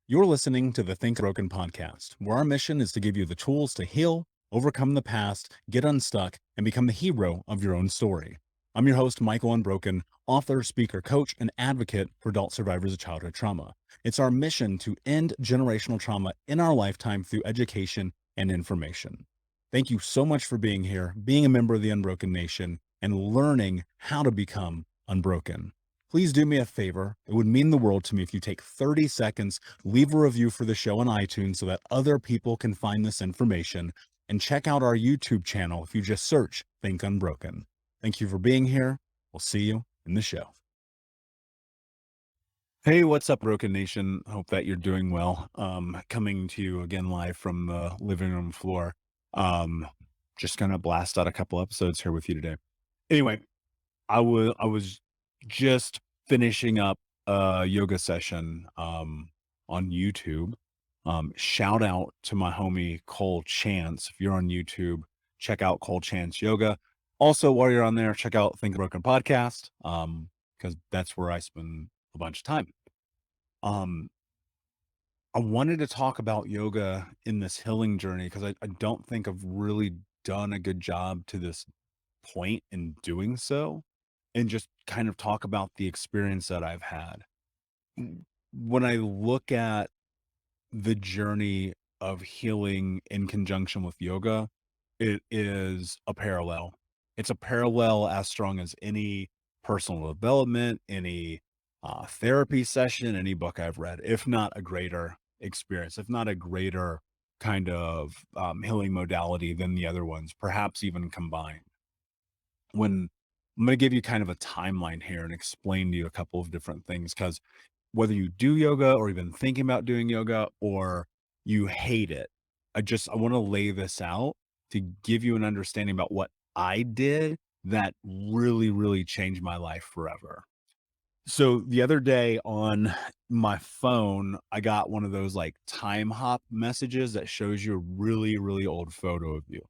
You're listening to the Think Broken podcast, where our mission is to give you the tools to heal, overcome the past, get unstuck, and become the hero of your own story. I'm your host, Michael Unbroken, author, speaker, coach, and advocate for adult survivors of childhood trauma. It's our mission to end generational trauma in our lifetime through education and information. Thank you so much for being here, being a member of the Unbroken Nation, and learning how to become unbroken. Please do me a favor. It would mean the world to me if you take 30 seconds, leave a review for the show on iTunes so that other people can find this information, and check out our YouTube channel if you just search Think Unbroken. Thank you for being here. We'll see you in the show. Hey, what's up, Broken Nation? Hope that you're doing well. Coming to you again live from the living room floor. Just gonna blast out a couple episodes here with you today. Anyway, I was just finishing up a yoga session on YouTube. Shout out to my homie Cole Chance. If you're on YouTube, check out Cole Chance Yoga. Also, while you're on there, check out Think Broken Podcast, because that's where I spend a bunch of time. Um, I wanted to talk about yoga in this healing journey because I don't think I've really done a good job to this point in doing so, and just kind of talk about the experience that I've had. When I look at the journey of healing in conjunction with yoga, it is a parallel. It's a parallel as strong as any personal development, any therapy session, any book I've read, if not a greater experience, if not a greater kind of healing modality than the other ones, perhaps even combined. When I'm going to give you kind of a timeline here and explain to you a couple of different things, because whether you do yoga or even thinking about doing yoga or you hate it, I want to lay this out to give you an understanding about what I did that really, really changed my life forever. So the other day on my phone, I got one of those like time hop messages that shows you a really, really old photo of you.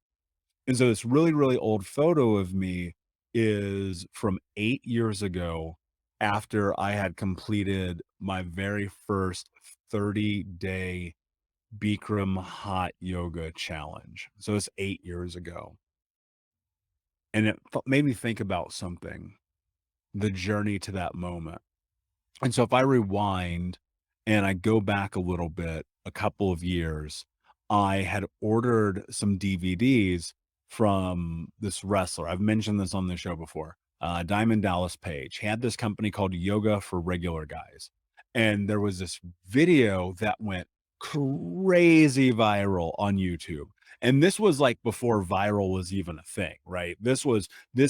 And so this really, really old photo of me is from 8 years ago after I had completed my very first 30-day Bikram hot yoga challenge. So it's 8 years ago. And it made me think about something, the journey to that moment. And so if I rewind and I go back a little bit, a couple of years, I had ordered some DVDs from this wrestler. I've mentioned this on the show before. Diamond Dallas Page. He had this company called Yoga for Regular Guys. And there was this video that went crazy viral on YouTube. And this was like before viral was even a thing, right? This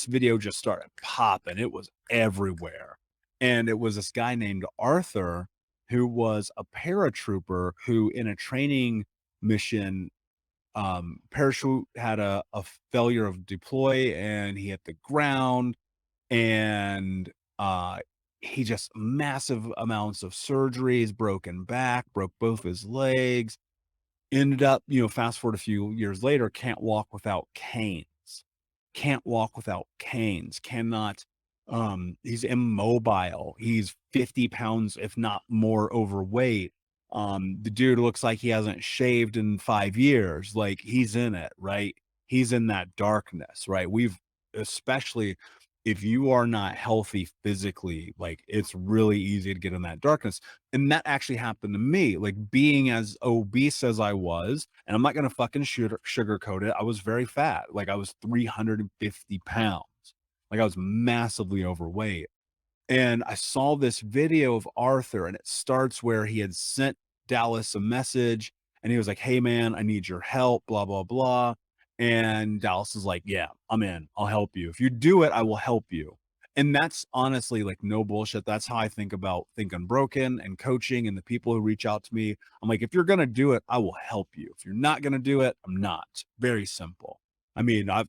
video just started popping. It was everywhere. And it was this guy named Arthur who was a paratrooper who, in a training mission, parachute had a failure of deploy and he hit the ground, and uh he just massive amounts of surgeries, broken back, broke both his legs, ended up, fast forward a few years later, can't walk without canes. Can't walk without canes, cannot, he's immobile. He's 50 pounds, if not more, overweight. The dude looks like he hasn't shaved in 5 years. Like, he's in it, right? He's in that darkness, right? Especially if you are not healthy physically, like, it's really easy to get in that darkness. And that actually happened to me, like, being as obese as I was, and I'm not gonna fucking sugarcoat it, I was very fat, like, I was 350 pounds, like, I was massively overweight, and I saw this video of Arthur, and it starts where he had sent Dallas a message, and he was like, "Hey, man, I need your help, blah, blah, blah," and Dallas is like, "Yeah, I'm in, I'll help you. If you do it, I will help you." And that's honestly, like, no bullshit, that's how I think about Think Unbroken and coaching and the people who reach out to me. I'm like, "If you're gonna do it, I will help you. If you're not gonna do it, I'm not." Very simple. I mean, I've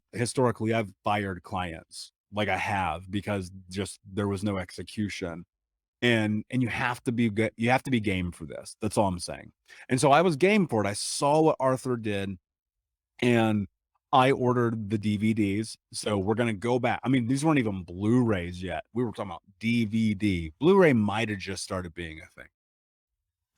fired clients, like, I have, because just there was no execution, and you have to be good, you have to be game for this. That's all I'm saying. And so I was game for it. I saw what Arthur did, and I ordered the DVDs. So we're gonna go back. I mean, these weren't even Blu-rays yet. We were talking about DVD. Blu-ray might have just started being a thing.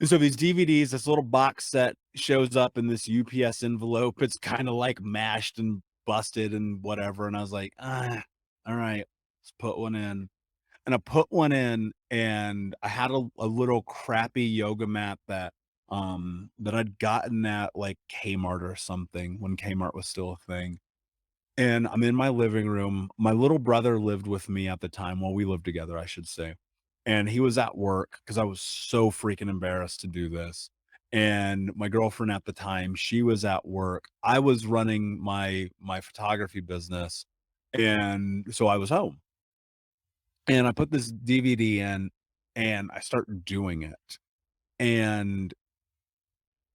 And so these DVDs, this little box set shows up in this UPS envelope. It's kind of like mashed and busted and whatever. And I was like, all right, let's put one in. And I put one in, and I had a little crappy yoga mat that I'd gotten at like Kmart or something when Kmart was still a thing. And I'm in my living room. My little brother lived with me at the time. Well, we lived together, I should say. And he was at work because I was so freaking embarrassed to do this. And my girlfriend at the time, she was at work. I was running my photography business. And so I was home. And I put this DVD in and I start doing it. And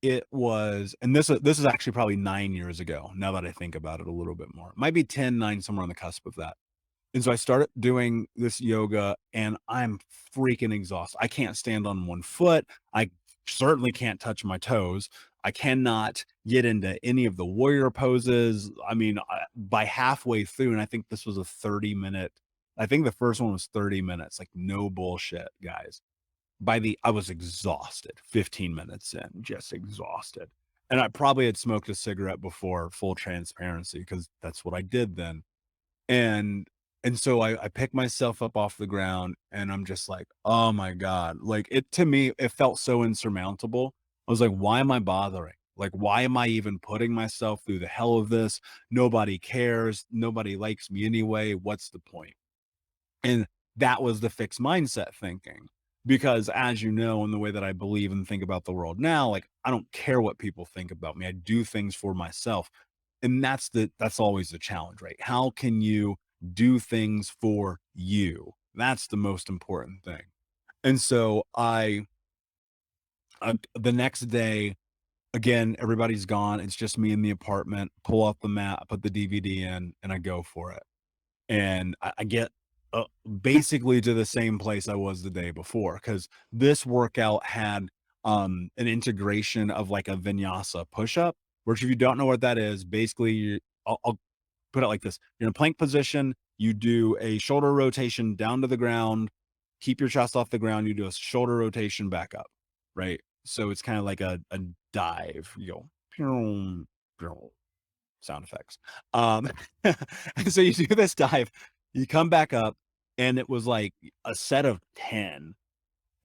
it was, and this is actually probably 9 years ago, now that I think about it a little bit more. It might be 10, 9, somewhere on the cusp of that. And so I started doing this yoga and I'm freaking exhausted. I can't stand on one foot. I certainly can't touch my toes. I cannot get into any of the warrior poses. I mean, by halfway through, and I think this was a 30-minute, I think the first one was 30 minutes, like no bullshit, guys. I was exhausted 15 minutes in, just exhausted. And I probably had smoked a cigarette before, full transparency, because that's what I did then. And and so I pick myself up off the ground and I'm just like, "Oh my God." Like it to me, it felt so insurmountable. I was like, "Why am I bothering? Like, why am I even putting myself through the hell of this? Nobody cares. Nobody likes me anyway. What's the point?" And that was the fixed mindset thinking. Because as you know, in the way that I believe and think about the world now, like I don't care what people think about me. I do things for myself. And that's always the challenge, right? How can you do things for you? That's the most important thing. And so the next day, again, everybody's gone. It's just me in the apartment. Pull off the mat, I put the DVD in, and I go for it. And I get basically to the same place I was the day before because this workout had an integration of like a vinyasa push-up, which if you don't know what that is, basically I'll put it like this. You're in a plank position, you do a shoulder rotation down to the ground, keep your chest off the ground, you do a shoulder rotation back up, right? So it's kind of like a dive. You go pew, pew, sound effects. And so you do this dive, you come back up, and it was like a set of 10.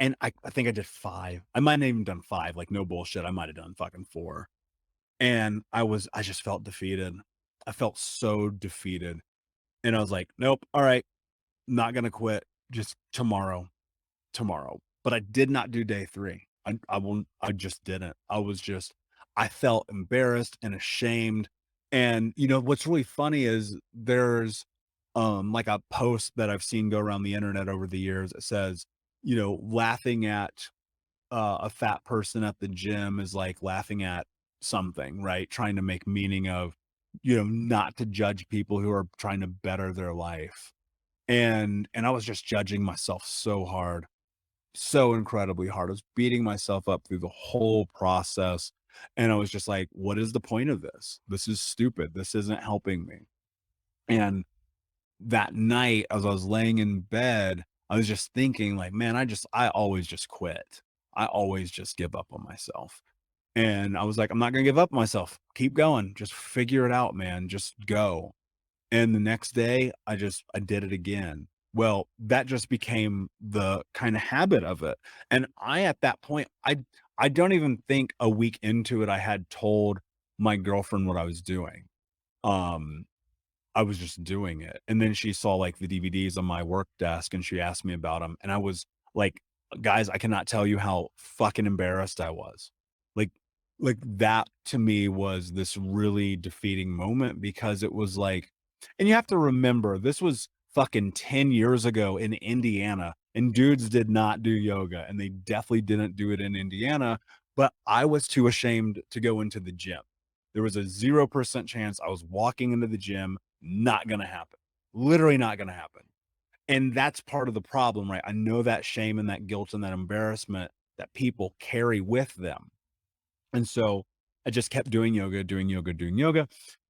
And I think I did 5. I might have even done 5, like no bullshit. I might have done fucking 4. And I just felt defeated. I felt so defeated. And I was like, nope, all right, not gonna quit. Just tomorrow. But I did not do day 3. I just didn't. I felt embarrassed and ashamed. And what's really funny is there's like a post that I've seen go around the internet over the years that says, laughing at a fat person at the gym is like laughing at something, right? Trying to make meaning of, not to judge people who are trying to better their life. And I was just judging myself so hard, so incredibly hard. I was beating myself up through the whole process. And I was just like, what is the point of this? This is stupid. This isn't helping me. And that night, as I was laying in bed, I was just thinking, like, man, I always just quit. I always just give up on myself. And I was like, I'm not going to give up on myself. Keep going. Just figure it out, man. Just go. And the next day, I did it again. Well, that just became the kind of habit of it. And at that point, I don't even think a week into it, I had told my girlfriend what I was doing. Um, I was just doing it. And then she saw like the DVDs on my work desk and she asked me about them. And I was like, guys, I cannot tell you how fucking embarrassed I was. Like, like that to me was this really defeating moment because it was like, and you have to remember, this was fucking 10 years ago in Indiana, and dudes did not do yoga, and they definitely didn't do it in Indiana. But I was too ashamed to go into the gym. There was a 0% chance I was walking into the gym. Not gonna happen. Literally not gonna happen. And that's part of the problem, right? I know that shame and that guilt and that embarrassment that people carry with them. And so I just kept doing yoga, doing yoga, doing yoga.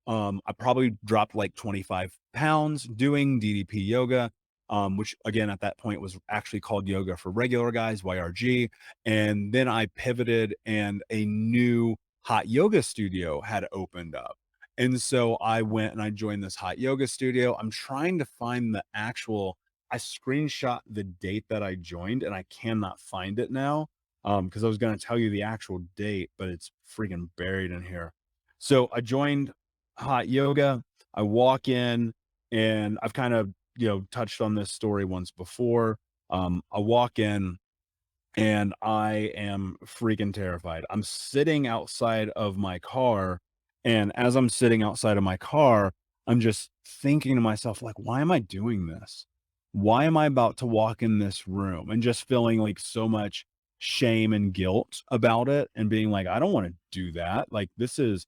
I probably dropped like 25 pounds doing DDP yoga. which again at that point was actually called Yoga for Regular Guys, YRG. And then I pivoted and a new hot yoga studio had opened up. And so I went and I joined this hot yoga studio. I'm trying to find the actual, I screenshot the date that I joined and I cannot find it now. Because I was going to tell you the actual date, but it's freaking buried in here. So I joined hot yoga. I walk in and I've kind of, touched on this story once before. I walk in and I am freaking terrified. I'm sitting outside of my car, and as I'm sitting outside of my car, I'm just thinking to myself, like, why am I doing this? Why am I about to walk in this room? And just feeling like so much shame and guilt about it and being like, I don't want to do that. Like this is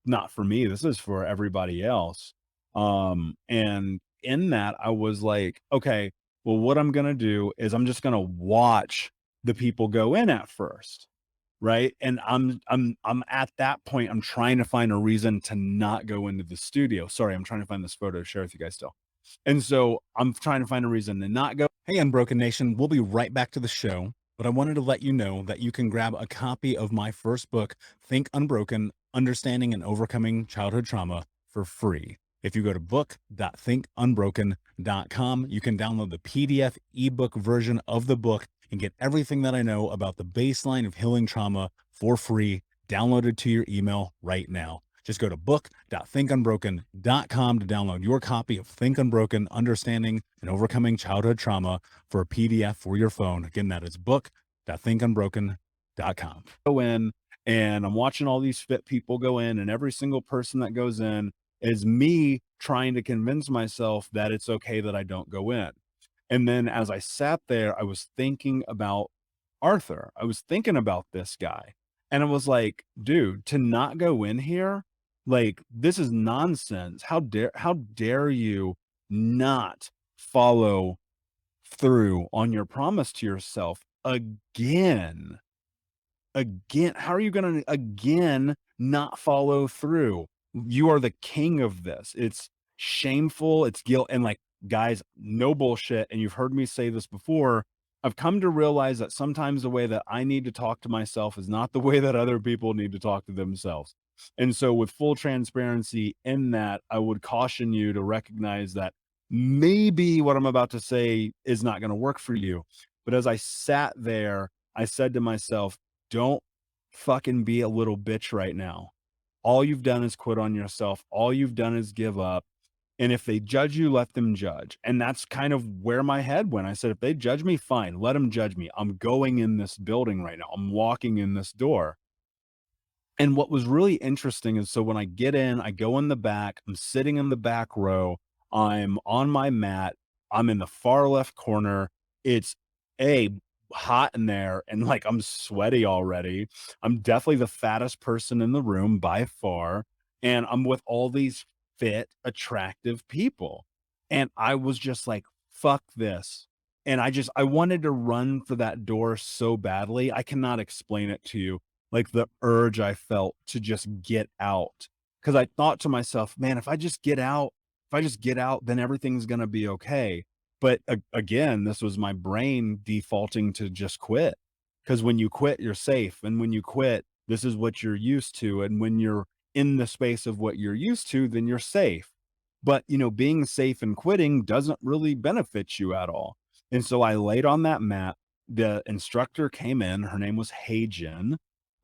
not for me. This is for everybody else. And in that I was like, okay, well, what I'm gonna do is I'm just gonna watch the people go in at first, right? And I'm at that point, I'm trying to find a reason to not go into the studio. Sorry, I'm trying to find this photo to share with you guys still. And so I'm trying to find a reason to not go. Hey, Unbroken Nation, we'll be right back to the show. But I wanted to let you know that you can grab a copy of my first book, Think Unbroken: Understanding and Overcoming Childhood Trauma, for free. If you go to book.thinkunbroken.com, you can download the PDF ebook version of the book and get everything that I know about the baseline of healing trauma for free, downloaded to your email right now. Just go to book.thinkunbroken.com to download your copy of Think Unbroken: Understanding and Overcoming Childhood Trauma for a PDF for your phone. Again, that is book.thinkunbroken.com. Go in and I'm watching all these fit people go in, and every single person that goes in is me trying to convince myself that it's okay that I don't go in. And then as I sat there, I was thinking about Arthur. I was thinking about this guy. And I was like, dude, to not go in here, like this is nonsense. How dare you not follow through on your promise to yourself again? Again, how are you gonna again not follow through? You are the king of this. It's shameful, it's guilt, and like, guys, no bullshit, and you've heard me say this before. I've come to realize that sometimes the way that I need to talk to myself is not the way that other people need to talk to themselves. And so with full transparency in that, I would caution you to recognize that maybe what I'm about to say is not gonna work for you. But as I sat there, I said to myself, don't fucking be a little bitch right now. All you've done is quit on yourself. All you've done is give up. And if they judge you, let them judge. And that's kind of where my head went. I said, if they judge me, fine, let them judge me. I'm going in this building right now. I'm walking in this door. And what was really interesting is, so when I get in, I go in the back, I'm sitting in the back row, I'm on my mat, I'm in the far left corner. It's a hot in there and like I'm sweaty already. I'm definitely the fattest person in the room by far. And I'm with all these fit, attractive people. And I was just like, fuck this. And I wanted to run for that door so badly. I cannot explain it to you, like the urge I felt to just get out. Cause I thought to myself, man, if I just get out, then everything's going to be okay. But again, this was my brain defaulting to just quit. Cause when you quit, you're safe. And when you quit, this is what you're used to. And when you're in the space of what you're used to, then you're safe. But, being safe and quitting doesn't really benefit you at all. And so I laid on that mat. The instructor came in. Her name was Heijin.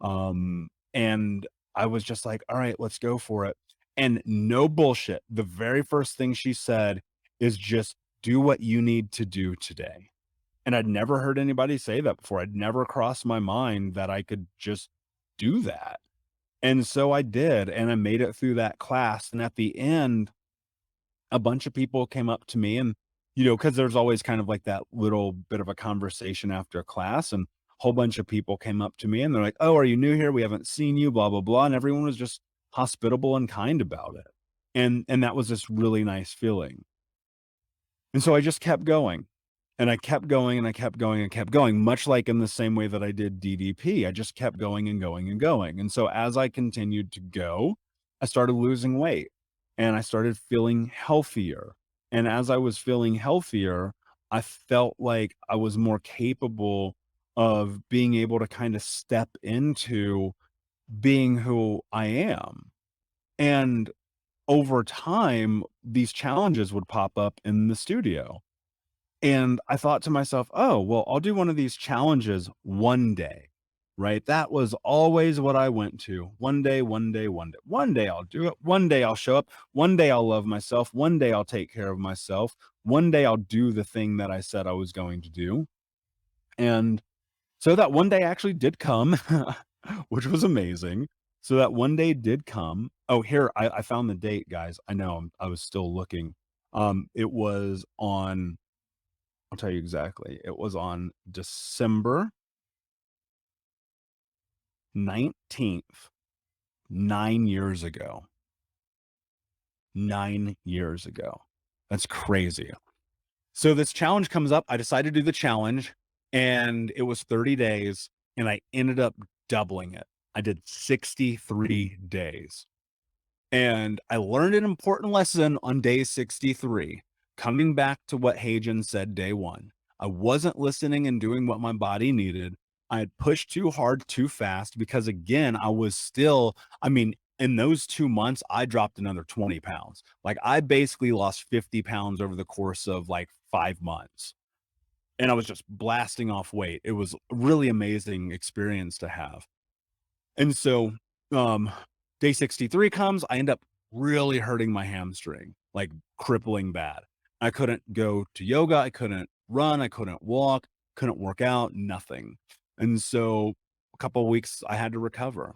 And I was just like, all right, let's go for it. And no bullshit. The very first thing she said is just do what you need to do today. And I'd never heard anybody say that before. I'd never crossed my mind that I could just do that. And so I did. And I made it through that class. And at the end, a bunch of people came up to me and, because there's always kind of like that little bit of a conversation after class, and a whole bunch of people came up to me and they're like, oh, are you new here? We haven't seen you, blah, blah, blah. And everyone was just hospitable and kind about it. And that was this really nice feeling. And so I just kept going and I kept going and I kept going and kept going, much like in the same way that I did DDP. I just kept going and going and going. And so as I continued to go, I started losing weight and I started feeling healthier. And as I was feeling healthier, I felt like I was more capable of being able to kind of step into being who I am. And over time, these challenges would pop up in the studio. And I thought to myself, oh, well, I'll do one of these challenges one day, right? That was always what I went to. One day, one day, one day. One day I'll do it. One day I'll show up. One day I'll love myself. One day I'll take care of myself. One day I'll do the thing that I said I was going to do. And so that one day actually did come, which was amazing. So that one day did come. Oh, here, I found the date, guys. I know I was still looking. It was on, I'll tell you exactly. It was on December 19th, 9 years ago. 9 years ago. That's crazy. So this challenge comes up. I decided to do the challenge, and it was 30 days, and I ended up doubling it. I did 63 days. And I learned an important lesson on day 63, coming back to what Hagen said day one. I wasn't listening and doing what my body needed. I had pushed too hard too fast because, again, I was still, I mean, in those 2 months, I dropped another 20 pounds. Like I basically lost 50 pounds over the course of like 5 months. And I was just blasting off weight. It was a really amazing experience to have. And so, um, day 63 comes, I end up really hurting my hamstring, like crippling bad. I couldn't go to yoga, I couldn't run, I couldn't walk, couldn't work out, nothing. And so a couple of weeks I had to recover.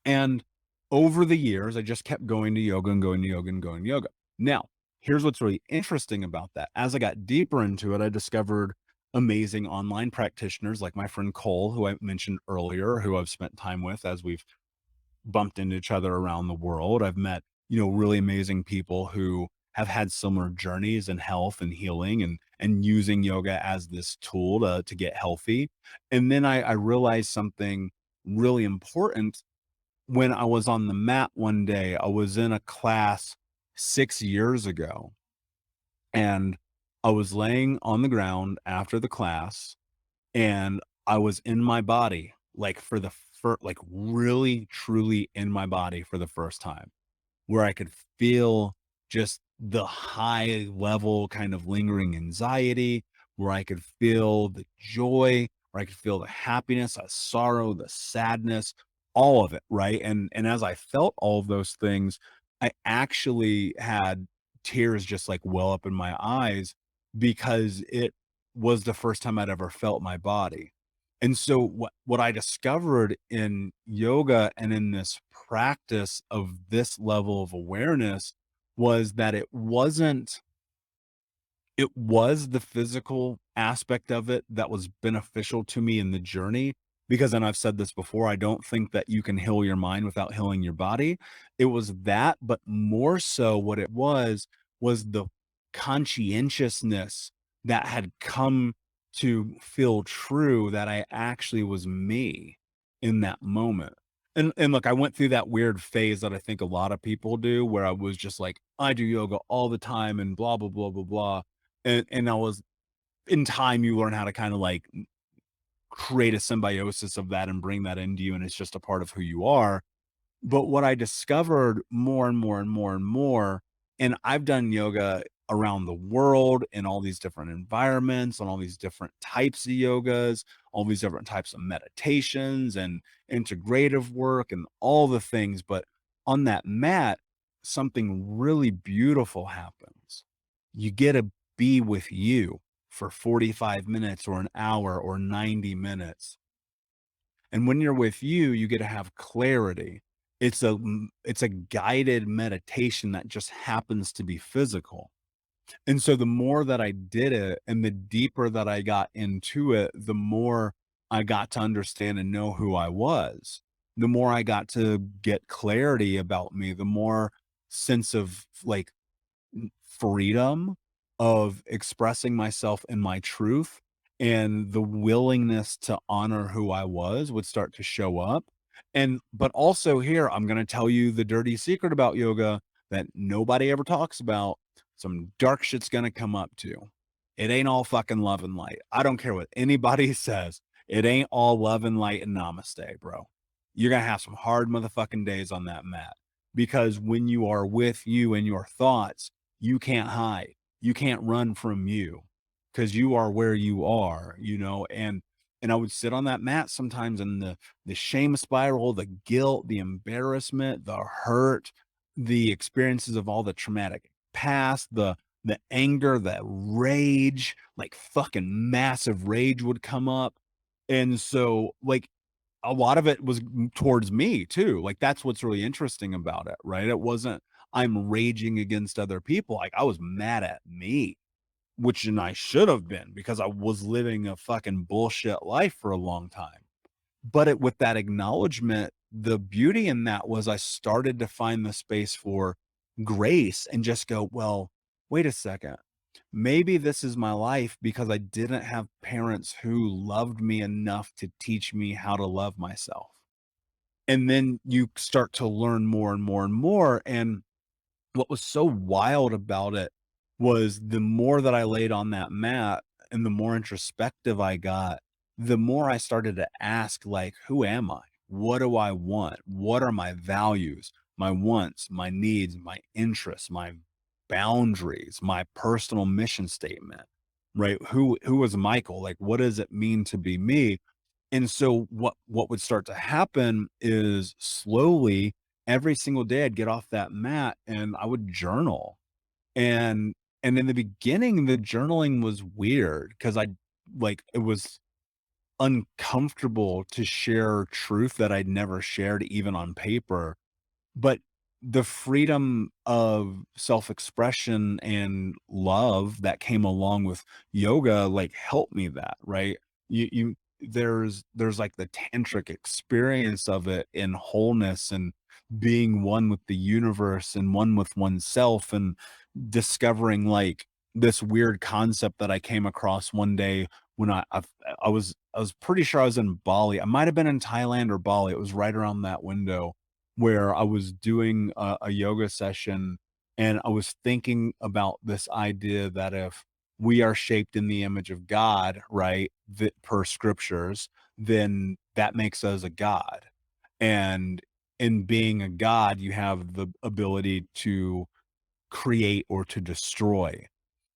And over the years, I just kept going to yoga and going to yoga and going to yoga. Now, here's what's really interesting about that. As I got deeper into it, I discovered amazing online practitioners like my friend Cole, who I mentioned earlier, who I've spent time with as we've bumped into each other around the world. I've met, really amazing people who have had similar journeys in health and healing and using yoga as this tool to get healthy. And then I realized something really important when I was on the mat one day. I was in a class 6 years ago, and I was laying on the ground after the class, and I was in my body, like, for the like, really, truly in my body for the first time, where I could feel just the high level kind of lingering anxiety, where I could feel the joy, where I could feel the happiness, the sorrow, the sadness, all of it, right? And as I felt all of those things, I actually had tears just like well up in my eyes because it was the first time I'd ever felt my body. And so what I discovered in yoga and in this practice of this level of awareness was that it was the physical aspect of it that was beneficial to me in the journey, because, and I've said this before, I don't think that you can heal your mind without healing your body. It was that, but more so what it was the conscientiousness that had come to feel true, that I actually was me in that moment. And look, I went through that weird phase that I think a lot of people do, where I was just like, I do yoga all the time and blah, blah, blah, blah, blah. And I was, in time, you learn how to kind of like create a symbiosis of that and bring that into you, and it's just a part of who you are. But what I discovered more and more and more and more, and I've done yoga around the world in all these different environments, on all these different types of yogas, all these different types of meditations and integrative work and all the things. But on that mat, something really beautiful happens. You get to be with you for 45 minutes or an hour or 90 minutes. And when you're with you, you get to have clarity. It's a guided meditation that just happens to be physical. And so the more that I did it and the deeper that I got into it, the more I got to understand and know who I was. The more I got to get clarity about me, the more sense of like freedom of expressing myself in my truth, and the willingness to honor who I was would start to show up. And but also here, I'm going to tell you the dirty secret about yoga that nobody ever talks about. Some dark shit's gonna come up too. It ain't all fucking love and light. I don't care what anybody says. It ain't all love and light and namaste, bro. You're gonna have some hard motherfucking days on that mat because when you are with you and your thoughts, you can't hide. You can't run from you because you are where you are, you know, and I would sit on that mat sometimes and the shame spiral, the guilt, the embarrassment, the hurt, the experiences of all the traumatic past, the anger, the rage, like fucking massive rage would come up. And so like a lot of it was towards me too. Like that's what's really interesting about it, right? It wasn't I'm raging against other people. Like I was mad at me, which and I should have been because I was living a fucking bullshit life for a long time. But it with that acknowledgement, the beauty in that was I started to find the space for grace and just go, well, wait a second. Maybe this is my life because I didn't have parents who loved me enough to teach me how to love myself. And then you start to learn more and more and more. And what was so wild about it was the more that I laid on that mat and the more introspective I got, the more I started to ask, like, who am I? What do I want? What are my values, my wants, my needs, my interests, my boundaries, my personal mission statement, right? Who is Michael? Like, what does it mean to be me? And so what would start to happen is slowly every single day I'd get off that mat and I would journal. And and in the beginning, the journaling was weird because I like it was uncomfortable to share truth that I'd never shared even on paper. But the freedom of self-expression and love that came along with yoga, like, helped me that, right? You there's, like, the tantric experience of it in wholeness and being one with the universe and one with oneself and discovering, like, this weird concept that I came across one day when I was pretty sure I was in Bali. I might have been in Thailand or Bali. It was right around that window where I was doing a yoga session and I was thinking about this idea that if we are shaped in the image of God, right, that per scriptures, then that makes us a God. And in being a God, you have the ability to create or to destroy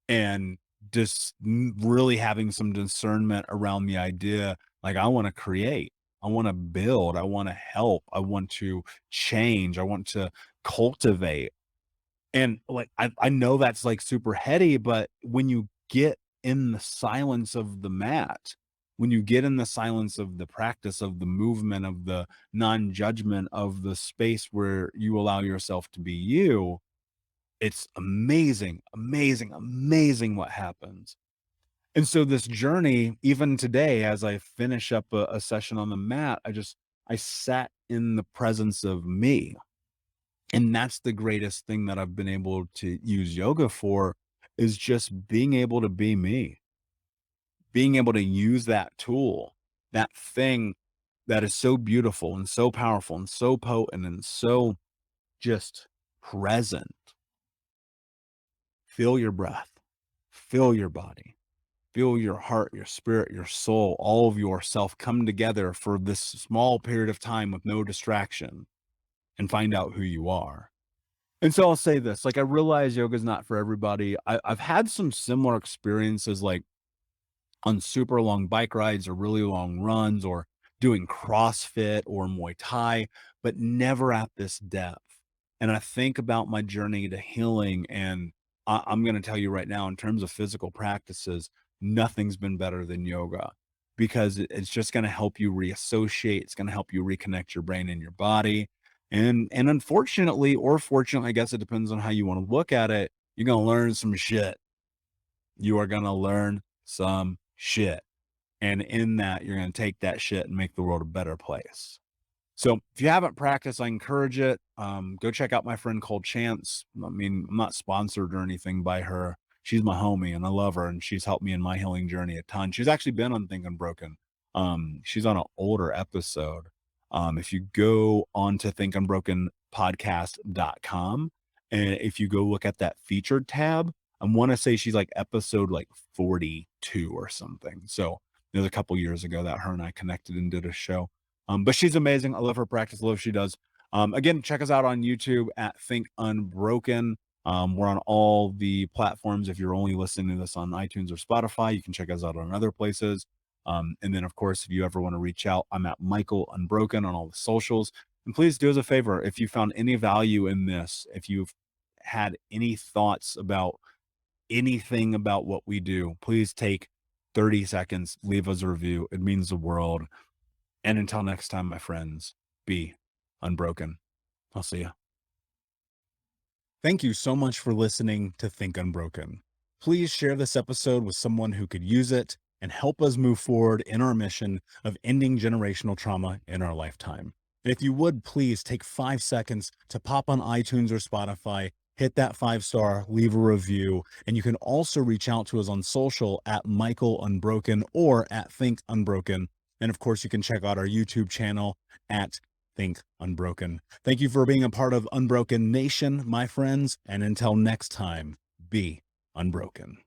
and just really having some discernment around the idea like I want to create, I want to build, I want to help, I want to change, I want to cultivate. And like I know that's like super heady, but when you get in the silence of the mat, when you get in the silence of the practice of the movement of the non-judgment of the space where you allow yourself to be you, it's amazing, amazing, amazing what happens. And so this journey, even today, as I finish up a session on the mat, I sat in the presence of me. And that's the greatest thing that I've been able to use yoga for is just being able to be me, being able to use that tool, that thing that is so beautiful and so powerful and so potent and so just present. Feel your breath, feel your body, feel your heart, your spirit, your soul, all of yourself come together for this small period of time with no distraction and find out who you are. And so I'll say this, like, I realize yoga is not for everybody. I've had some similar experiences, like on super long bike rides or really long runs or doing CrossFit or Muay Thai, but never at this depth. And I think about my journey to healing, and I'm going to tell you right now, in terms of physical practices, nothing's been better than yoga because it's just going to help you reassociate. It's going to help you reconnect your brain and your body. And unfortunately, or fortunately, I guess it depends on how you want to look at it. You're going to learn some shit. You are going to learn some shit. And in that, you're going to take that shit and make the world a better place. So if you haven't practiced, I encourage it. Go check out my friend called Chance. I mean, I'm not sponsored or anything by her. She's my homie and I love her. And she's helped me in my healing journey a ton. She's actually been on Think Unbroken. She's on an older episode. If you go on to thinkunbrokenpodcast.com And if you go look at that featured tab, I want to say she's like episode like 42 or something. So it was a couple years ago that her and I connected and did a show. But she's amazing. I love her practice. Love what she does. Again, check us out on YouTube at Think Unbroken. We're on all the platforms. If you're only listening to this on iTunes or Spotify, you can check us out on other places. And then, of course, if you ever want to reach out, I'm at Michael Unbroken on all the socials. And please do us a favor, if you found any value in this, if you've had any thoughts about anything about what we do, please take 30 seconds, leave us a review. It means the world. And until next time, my friends, be unbroken. I'll see you. Thank you so much for listening to Think Unbroken. Please share this episode with someone who could use it and help us move forward in our mission of ending generational trauma in our lifetime. And if you would, please take 5 seconds to pop on iTunes or Spotify, hit that 5-star, leave a review, and you can also reach out to us on social at Michael Unbroken or at Think Unbroken. And of course, you can check out our YouTube channel at Think Unbroken. Thank you for being a part of Unbroken Nation, my friends. And until next time, be unbroken.